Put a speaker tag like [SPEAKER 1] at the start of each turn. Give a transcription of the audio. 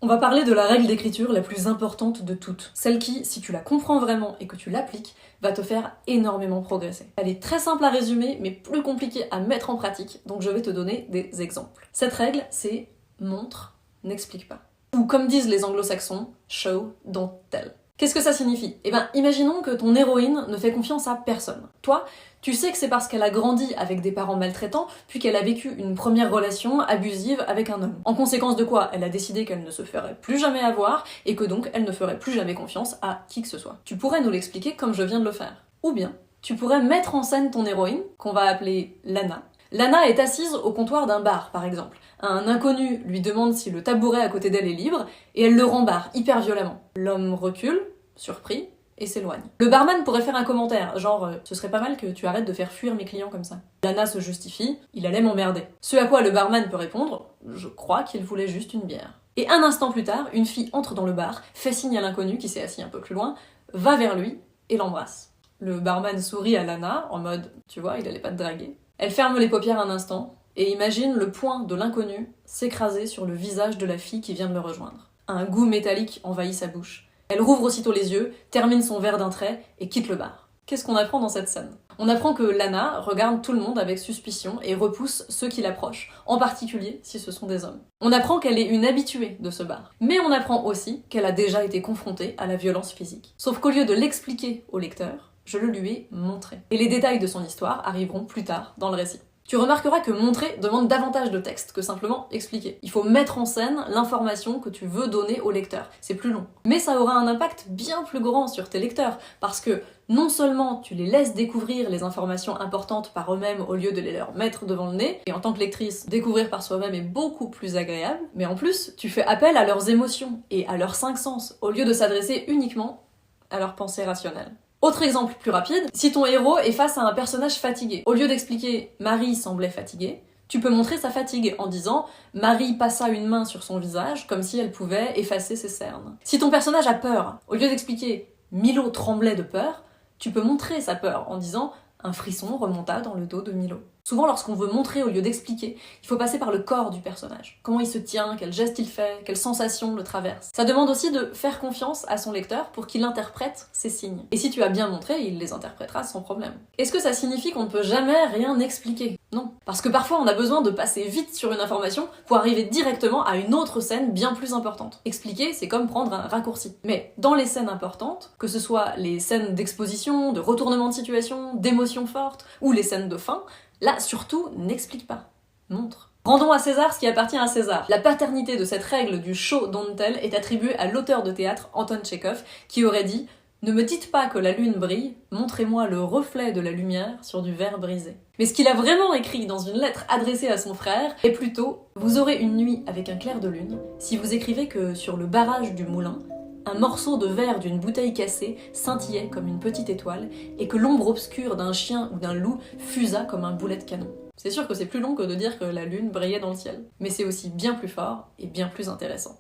[SPEAKER 1] va parler de la règle d'écriture la plus importante de toutes. Celle qui, si tu la comprends vraiment et que tu l'appliques, va te faire énormément progresser. Elle est très simple à résumer, mais plus compliquée à mettre en pratique, donc je vais te donner des exemples. Cette règle, c'est montre, n'explique pas. Ou comme disent les anglo-saxons, show, don't tell. Qu'est-ce que ça signifie? Eh ben, imaginons que ton héroïne ne fait confiance à personne. Toi, tu sais que c'est parce qu'elle a grandi avec des parents maltraitants, puis qu'elle a vécu une première relation abusive avec un homme. En conséquence de quoi, elle a décidé qu'elle ne se ferait plus jamais avoir, et que donc elle ne ferait plus jamais confiance à qui que ce soit. Tu pourrais nous l'expliquer comme je viens de le faire. Ou bien, tu pourrais mettre en scène ton héroïne, qu'on va appeler Lana. Lana est assise au comptoir d'un bar, par exemple. Un inconnu lui demande si le tabouret à côté d'elle est libre, et elle le rembarre hyper violemment. L'homme recule, surpris, et s'éloigne. Le barman pourrait faire un commentaire, genre « ce serait pas mal que tu arrêtes de faire fuir mes clients comme ça ». Lana se justifie, il allait m'emmerder. Ce à quoi le barman peut répondre « je crois qu'il voulait juste une bière ». Et un instant plus tard, une fille entre dans le bar, fait signe à l'inconnu qui s'est assis un peu plus loin, va vers lui et l'embrasse. Le barman sourit à Lana, en mode « tu vois, il allait pas te draguer ». Elle ferme les paupières un instant, et imagine le poing de l'inconnu s'écraser sur le visage de la fille qui vient de le rejoindre. Un goût métallique envahit sa bouche. Elle rouvre aussitôt les yeux, termine son verre d'un trait et quitte le bar. Qu'est-ce qu'on apprend dans cette scène? On apprend que Lana regarde tout le monde avec suspicion et repousse ceux qui l'approchent, en particulier si ce sont des hommes. On apprend qu'elle est une habituée de ce bar. Mais on apprend aussi qu'elle a déjà été confrontée à la violence physique. Sauf qu'au lieu de l'expliquer au lecteur, je le lui ai montré. Et les détails de son histoire arriveront plus tard dans le récit. Tu remarqueras que montrer demande davantage de texte que simplement expliquer. Il faut mettre en scène l'information que tu veux donner au lecteur. C'est plus long. Mais ça aura un impact bien plus grand sur tes lecteurs, parce que non seulement tu les laisses découvrir les informations importantes par eux-mêmes au lieu de les leur mettre devant le nez, et en tant que lectrice, découvrir par soi-même est beaucoup plus agréable, mais en plus, tu fais appel à leurs émotions et à leurs 5 sens, au lieu de s'adresser uniquement à leur pensée rationnelle. Autre exemple plus rapide, si ton héros est face à un personnage fatigué, au lieu d'expliquer « Marie semblait fatiguée », tu peux montrer sa fatigue en disant « Marie passa une main sur son visage comme si elle pouvait effacer ses cernes ». Si ton personnage a peur, au lieu d'expliquer « Milo tremblait de peur », tu peux montrer sa peur en disant « Un frisson remonta dans le dos de Milo ». Souvent, lorsqu'on veut montrer au lieu d'expliquer, il faut passer par le corps du personnage. Comment il se tient, quel geste il fait, quelles sensations le traversent. Ça demande aussi de faire confiance à son lecteur pour qu'il interprète ces signes. Et si tu as bien montré, il les interprétera sans problème. Est-ce que ça signifie qu'on ne peut jamais rien expliquer? Non. Parce que parfois, on a besoin de passer vite sur une information pour arriver directement à une autre scène bien plus importante. Expliquer, c'est comme prendre un raccourci. Mais dans les scènes importantes, que ce soit les scènes d'exposition, de retournement de situation, d'émotions fortes, ou les scènes de fin, là, surtout, n'explique pas. Montre. Rendons à César ce qui appartient à César. La paternité de cette règle du show don't tell est attribuée à l'auteur de théâtre Anton Tchekhov, qui aurait dit « Ne me dites pas que la lune brille, montrez-moi le reflet de la lumière sur du verre brisé ». Mais ce qu'il a vraiment écrit dans une lettre adressée à son frère est plutôt « Vous aurez une nuit avec un clair de lune si vous écrivez que sur le barrage du moulin, un morceau de verre d'une bouteille cassée scintillait comme une petite étoile et que l'ombre obscure d'un chien ou d'un loup fusa comme un boulet de canon. » C'est sûr que c'est plus long que de dire que la lune brillait dans le ciel, mais c'est aussi bien plus fort et bien plus intéressant.